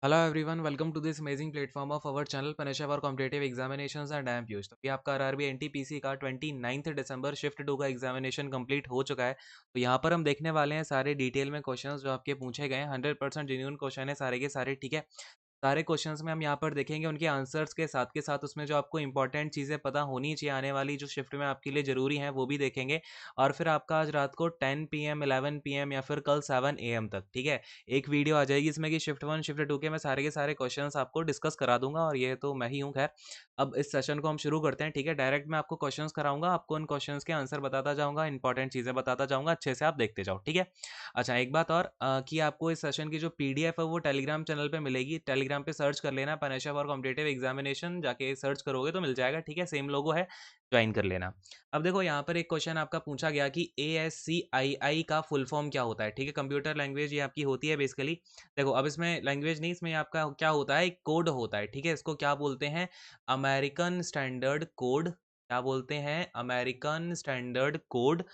Hello everyone, welcome to this amazing platform of our channel पनेशा for competitive examinations and I am Piyush. तो ये आपका RRB NTPC का 29 दिसंबर shift 2 का examination complete हो चुका है। तो यहाँ पर हम देखने वाले हैं सारे डिटेल में क्वेश्चंस जो आपके पूछे गए हैं। 100% जेन्युइन क्वेश्चन है सारे के सारे, ठीक है। सारे क्वेश्चंस में हम यहाँ पर देखेंगे उनके आंसर्स के साथ उसमें जो आपको इंपॉर्टेंट चीज़ें पता होनी चाहिए आने वाली जो शिफ्ट में आपके लिए ज़रूरी हैं वो भी देखेंगे। और फिर आपका आज रात को 10 पीएम 11 पीएम या फिर कल 7 एएम तक, ठीक है, एक वीडियो आ जाएगी इसमें कि शिफ्ट 1 शिफ्ट 2 के मैं सारे के सारे क्वेश्चंस आपको डिस्कस करा दूंगा। और ये तो मैं ही हूँ, खैर। अब इस सेशन को हम शुरू करते हैं, ठीक है। डायरेक्ट मैं आपको क्वेश्चंस कराऊंगा, आपको उन क्वेश्चंस के आंसर बताता जाऊंगा, इंपॉर्टेंट चीज़ें बताता जाऊंगा, अच्छे से आप देखते जाओ, ठीक है। अच्छा, एक बात और कि आपको इस सेशन की जो पीडीएफ है वो टेलीग्राम चैनल पे मिलेगी। टेलीग्राम पे सर्च कर लेना पनेशा फॉर कॉम्पिटेटिव एग्जामिनेशन, जाके सर्च करोगे तो मिल जाएगा, ठीक है। सेम लोगो है, ज्वाइन कर लेना। अब देखो यहाँ पर एक क्वेश्चन आपका पूछा गया कि ASCII का फुल फॉर्म क्या होता है, ठीक है। कंप्यूटर लैंग्वेज ये आपकी होती है बेसिकली। देखो अब इसमें लैंग्वेज नहीं, इसमें आपका क्या होता है, एक कोड होता है, ठीक है। इसको क्या बोलते हैं, अमेरिकन स्टैंडर्ड कोड। क्या बोलते हैं, American standard code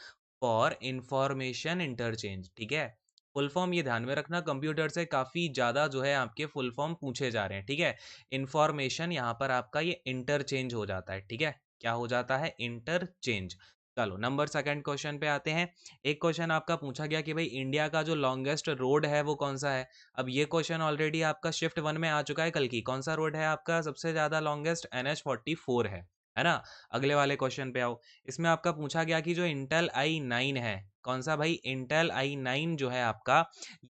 for information interchange, ठीक है। फुल फॉर्म ये ध्यान में रखना, कंप्यूटर से काफ़ी ज़्यादा जो है आपके फुल फॉर्म पूछे जा रहे हैं, ठीक है। इंफॉर्मेशन यहाँ पर आपका ये इंटरचेंज हो जाता है, ठीक है। क्या हो जाता है, इंटरचेंज। चलो नंबर सेकंड क्वेश्चन पे आते हैं। एक क्वेश्चन आपका पूछा गया कि भाई इंडिया का जो लॉन्गेस्ट रोड है वो कौन सा है। अब ये क्वेश्चन ऑलरेडी आपका शिफ्ट 1 में आ चुका है कल की। कौन सा रोड है आपका सबसे ज़्यादा लॉन्गेस्ट, NH44 है ना। अगले वाले क्वेश्चन पे आओ। इसमें आपका पूछा गया कि जो इंटेल i9 है, कौन सा भाई, इंटेल i9 जो है आपका,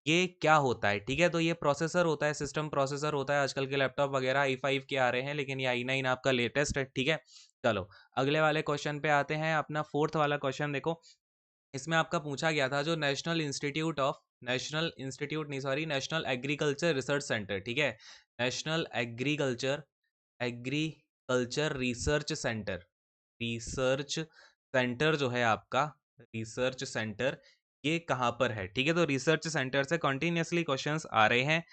ये क्या होता है, ठीक है। तो ये प्रोसेसर होता है, सिस्टम प्रोसेसर होता है। आजकल के लैपटॉप वगैरह i5 के आ रहे हैं, लेकिन ये i9 आपका लेटेस्ट है, ठीक है। चलो अगले वाले क्वेश्चन पे आते हैं। अपना फोर्थ वाला क्वेश्चन देखो। इसमें आपका पूछा गया था जो नेशनल एग्रीकल्चर रिसर्च सेंटर, ठीक है। नेशनल एग्रीकल्चर रिसर्च सेंटर जो है आपका, रिसर्च सेंटर, ये कहाँ पर है, ठीक है। तो रिसर्च सेंटर से कंटिन्यूसली क्वेश्चंस आ रहे हैं।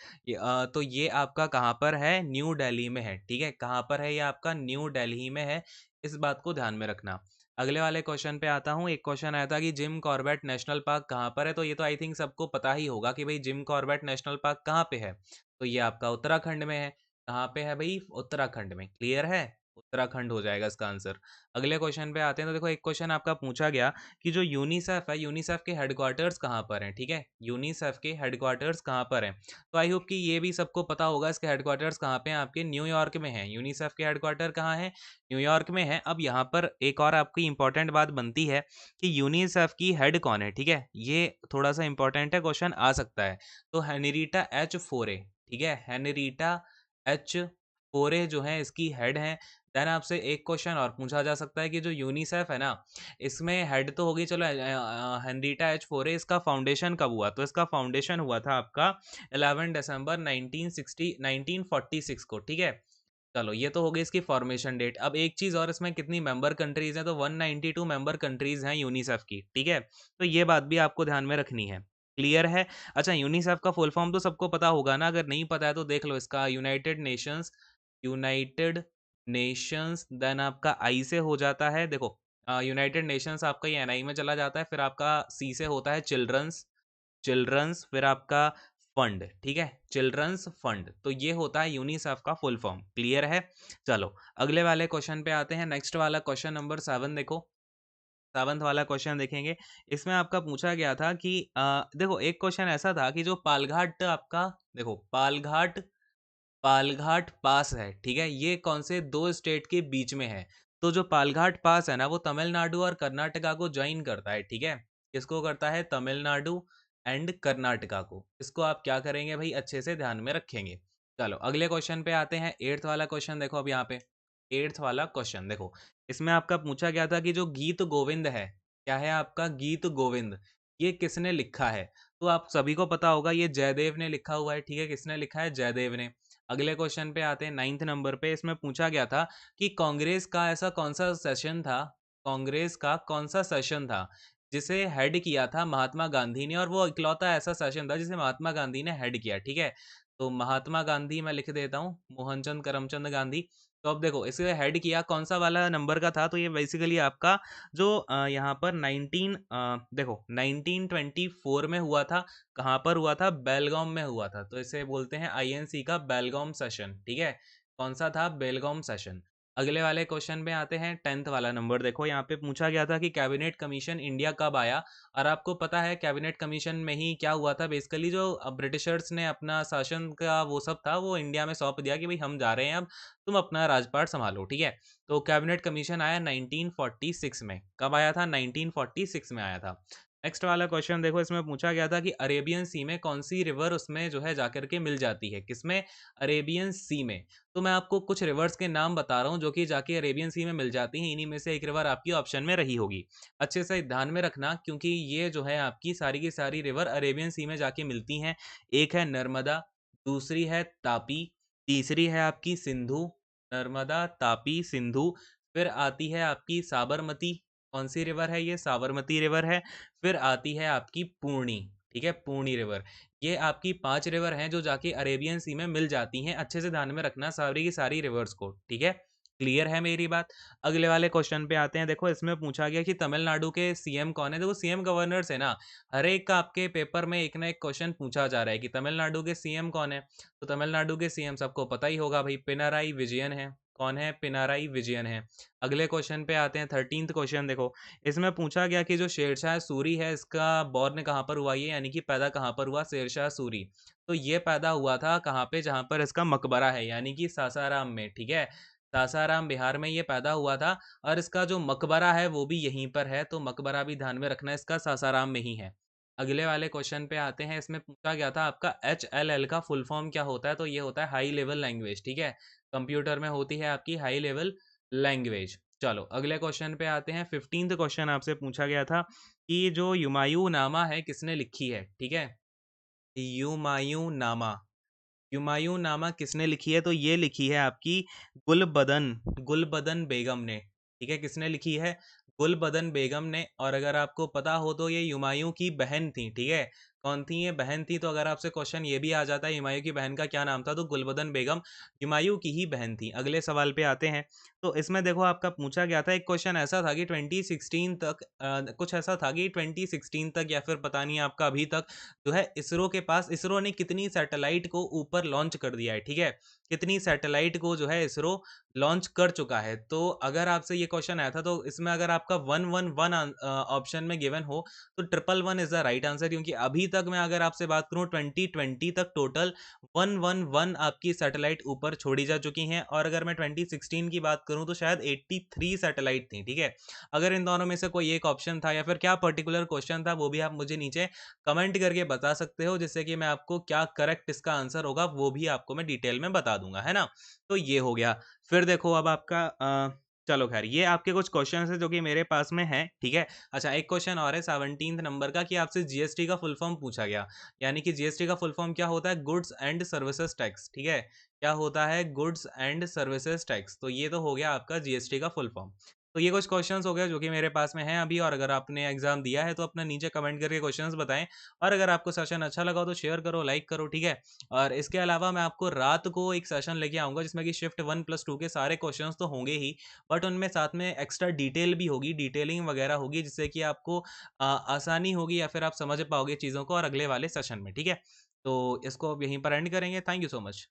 तो ये आपका कहाँ पर है, न्यू दिल्ली में है, ठीक है। कहाँ पर है, ये आपका न्यू दिल्ली में है, इस बात को ध्यान में रखना। अगले वाले क्वेश्चन पे आता हूँ। एक क्वेश्चन आया था कि जिम कॉर्बेट नेशनल पार्क कहाँ पर है। तो ये तो आई थिंक सबको पता ही होगा कि भाई जिम कॉर्बेट नेशनल पार्क कहाँ पे है। तो ये आपका उत्तराखंड में है। कहाँ पे है भाई, उत्तराखंड में, क्लियर है। उत्तराखंड हो जाएगा इसका आंसर। अगले क्वेश्चन पे आते हैं। तो देखो एक क्वेश्चन आपका पूछा गया कि जो यूनिसेफ है, यूनिसेफ के हेडक्वार्टर्स कहाँ पर हैं, ठीक है। यूनिसेफ के हेडक्वार्टर्स कहाँ पर हैं। तो आई होप कि ये भी सबको पता होगा, इसके हेडक्वार्टर्स कहाँ पे हैं, आपके न्यूयॉर्क में हैं। यूनिसेफ के हेडक्वार्टर कहाँ है, न्यूयॉर्क में है। अब यहाँ पर एक और आपकी इंपॉर्टेंट बात बनती है कि यूनिसेफ की हेड कौन है, ठीक है। ये थोड़ा सा इंपॉर्टेंट है, क्वेश्चन आ सकता है। तो हेनरीटा H. फोरे, ठीक है, हेनरीटा H. फोरे जो है इसकी हेड है। देन आपसे एक क्वेश्चन और पूछा जा सकता है कि जो यूनिसेफ है ना, इसमें हेड तो होगी, चलो हेनरीटा H. फोरे, इसका फाउंडेशन कब हुआ। तो इसका फाउंडेशन हुआ था आपका 11 दिसंबर 1946 को, ठीक है। चलो ये तो हो गई इसकी फॉर्मेशन डेट। अब एक चीज और, इसमें कितनी मेंबर कंट्रीज हैं, तो 192 मेंबर कंट्रीज हैं यूनिसेफ की, ठीक है। तो ये बात भी आपको ध्यान में रखनी है, क्लियर है। अच्छा, यूनिसेफ का फुल फॉर्म तो सबको पता होगा ना, अगर नहीं पता है तो देख लो इसका, यूनाइटेड नेशंस देन आपका आई से हो जाता है, देखो। यूनाइटेड नेशंस आपका ये NI में चला जाता है, फिर आपका C से होता है चिल्ड्रंस, फिर आपका फंड, ठीक है, चिल्ड्रंस फंड। तो ये होता है यूनिसेफ का फुल फॉर्म, क्लियर है। चलो अगले वाले क्वेश्चन पे आते हैं। नेक्स्ट वाला क्वेश्चन नंबर 7 देखो। सेवंथ वाला क्वेश्चन देखेंगे। इसमें आपका पूछा गया था कि देखो एक क्वेश्चन ऐसा था कि जो पालघाट आपका, देखो पालघाट पालघाट पास है, ठीक है, ये कौन से दो स्टेट के बीच में है। तो जो पालघाट पास है ना, वो तमिलनाडु और कर्नाटका को ज्वाइन करता है, ठीक है। किसको करता है, तमिलनाडु एंड कर्नाटका को। इसको आप क्या करेंगे भाई, अच्छे से ध्यान में रखेंगे। चलो अगले क्वेश्चन पे आते हैं। एट्थ वाला क्वेश्चन देखो। अब यहाँ पे एट्थ वाला क्वेश्चन देखो। इसमें आपका पूछा गया था कि जो गीत गोविंद है, क्या है आपका, गीत गोविंद, ये किसने लिखा है। तो आप सभी को पता होगा, ये जयदेव ने लिखा हुआ है, ठीक है। किसने लिखा है, जयदेव ने। अगले क्वेश्चन पे आते हैं, 9th नंबर पे। इसमें पूछा गया था कि कांग्रेस का ऐसा कौन सा सेशन था, कांग्रेस का कौन सा सेशन था जिसे हेड किया था महात्मा गांधी ने, और वो इकलौता ऐसा सेशन था जिसे महात्मा गांधी ने हेड किया, ठीक है। तो महात्मा गांधी मैं लिख देता हूँ, मोहनचंद करमचंद गांधी। तो अब देखो इसे हेड किया कौन सा वाला नंबर का था, तो ये बेसिकली आपका जो यहाँ पर 19 देखो 1924 में हुआ था। कहाँ पर हुआ था? बेलगाम में हुआ था। तो इसे बोलते हैं आईएनसी का बेलगाम सेशन। ठीक है, कौन सा था? बेलगाम सेशन। अगले वाले क्वेश्चन में आते हैं, 10th वाला नंबर देखो। यहाँ पे पूछा गया था कि कैबिनेट कमीशन इंडिया कब आया। और आपको पता है कैबिनेट कमीशन में ही क्या हुआ था, बेसिकली जो ब्रिटिशर्स ने अपना शासन का वो सब था वो इंडिया में सौंप दिया कि भाई हम जा रहे हैं अब, तुम अपना राजपाट संभालो। ठीक है, तो कैबिनेट कमीशन आया 1946 में। कब आया था? 1946 में आया था। नेक्स्ट वाला क्वेश्चन देखो, इसमें पूछा गया था कि अरेबियन सी में कौन सी रिवर उसमें जो है जाकर के मिल जाती है। किसमें? अरेबियन सी में। तो मैं आपको कुछ रिवर्स के नाम बता रहा हूँ जो कि जाके अरेबियन सी में मिल जाती हैं। इन्हीं में से एक रिवर आपकी ऑप्शन में रही होगी। अच्छे से ध्यान में रखना, क्योंकि ये जो है आपकी सारी की सारी रिवर अरेबियन सी में जाके मिलती हैं। एक है नर्मदा, दूसरी है तापी, तीसरी है आपकी सिंधु। नर्मदा, तापी, सिंधु। फिर आती है आपकी साबरमती। कौन सी रिवर है ये? साबरमती रिवर है। फिर आती है आपकी पूर्णी। ठीक है, पूर्णी रिवर। ये आपकी 5 रिवर हैं जो जाके अरेबियन सी में मिल जाती हैं। अच्छे से ध्यान में रखना सारी की सारी रिवर्स को। ठीक है, क्लियर है मेरी बात? अगले वाले क्वेश्चन पे आते हैं। देखो इसमें पूछा गया कि तमिलनाडु के सीएम कौन है। देखो सीएम गवर्नर्स है ना, हर एक का आपके पेपर में एक ना एक क्वेश्चन पूछा जा रहा है कि तमिलनाडु के सीएम कौन है। तो तमिलनाडु के सीएम सबको पता ही होगा भाई, पिनाराई विजयन है। कौन है? पिनाराई विजयन है। अगले क्वेश्चन पे आते हैं, 13th क्वेश्चन देखो। इसमें पूछा गया कि जो शेरशाह सूरी है इसका बॉर्न कहाँ पर हुआ, ये यानी कि पैदा कहाँ पर हुआ शेरशाह सूरी। तो ये पैदा हुआ था कहाँ पे? जहाँ पर इसका मकबरा है, यानी कि सासाराम में। ठीक है, सासाराम बिहार में ये पैदा हुआ था। और इसका जो मकबरा है वो भी यहीं पर है, तो मकबरा भी ध्यान में रखना, इसका सासाराम में ही है। अगले वाले क्वेश्चन पे आते हैं। इसमें पूछा गया था आपका HLL का फुल फॉर्म क्या होता है। तो ये होता है हाई लेवल लैंग्वेज। ठीक है, कंप्यूटर में होती है आपकी हाई लेवल लैंग्वेज। चलो अगले क्वेश्चन पे आते हैं। 15th क्वेश्चन आपसे पूछा गया था कि जो हुमायूं नामा है किसने लिखी है। ठीक है, हुमायूं नामा, हुमायूं नामा किसने लिखी है? तो ये लिखी है आपकी गुलबदन, गुलबदन बेगम ने। ठीक है, किसने लिखी है? गुलबदन बेगम ने। और अगर आपको पता हो तो ये हुमायूं की बहन थी। ठीक है, कौन थी ये? बहन थी। तो अगर आपसे क्वेश्चन ये भी आ जाता है हुमायूं की बहन का क्या नाम था, तो गुलबदन बेगम हुमायूं की ही बहन थी। अगले सवाल पे आते हैं। तो इसमें देखो आपका पूछा गया था एक क्वेश्चन ऐसा था कि 2016 तक कुछ ऐसा था कि 2016 तक या फिर पता नहीं आपका अभी तक जो है इसरो के पास, इसरो ने कितनी सैटेलाइट को ऊपर लॉन्च कर दिया है। ठीक है, कितनी सैटेलाइट को जो है इसरो लॉन्च कर चुका है। तो अगर आपसे ये क्वेश्चन आया था तो इसमें अगर आपका 111 ऑप्शन में गिवन हो तो 111 इज द राइट आंसर, क्योंकि अभी तक मैं अगर आपसे बात करूं 2020 तक टोटल 111 आपकी सैटेलाइट ऊपर छोड़ी जा चुकी हैं। और अगर मैं 2016 की बात करूं तो शायद 83 सैटेलाइट थी। ठीक है, अगर इन दोनों में से कोई एक ऑप्शन था या फिर क्या पर्टिकुलर क्वेश्चन था वो भी आप मुझे नीचे कमेंट करके बता सकते हो, जिससे कि मैं आपको क्या करेक्ट इसका आंसर होगा वो भी आपको मैं डिटेल में बता दूंगा, है ना। तो ये हो गया। फिर देखो अब आपका चलो खैर ये आपके कुछ क्वेश्चन है जो कि मेरे पास में है। ठीक है, अच्छा एक क्वेश्चन और है 17th नंबर का कि आपसे जीएसटी का फुल फॉर्म पूछा गया। यानी कि जीएसटी का फुल फॉर्म क्या होता है? Goods and services tax. ठीक है, क्या होता है? Goods and services tax. तो ये तो हो गया आपका जीएसटी का फुल फॉर्म। तो ये कुछ क्वेश्चंस हो गए जो कि मेरे पास में हैं अभी। और अगर आपने एग्जाम दिया है तो अपना नीचे कमेंट करके क्वेश्चंस बताएं। और अगर आपको सेशन अच्छा लगा हो तो शेयर करो, लाइक करो। ठीक है, और इसके अलावा मैं आपको रात को एक सेशन लेके आऊंगा जिसमें कि शिफ्ट 1+2 के सारे क्वेश्चंस तो होंगे ही, बट उनमें साथ में एक्स्ट्रा डिटेल भी होगी, डिटेलिंग वगैरह होगी, जिससे कि आपको आसानी होगी या फिर आप समझ पाओगे चीज़ों को और अगले वाले सेशन में। ठीक है, तो इसको अब यहीं पर एंड करेंगे। Thank you so much.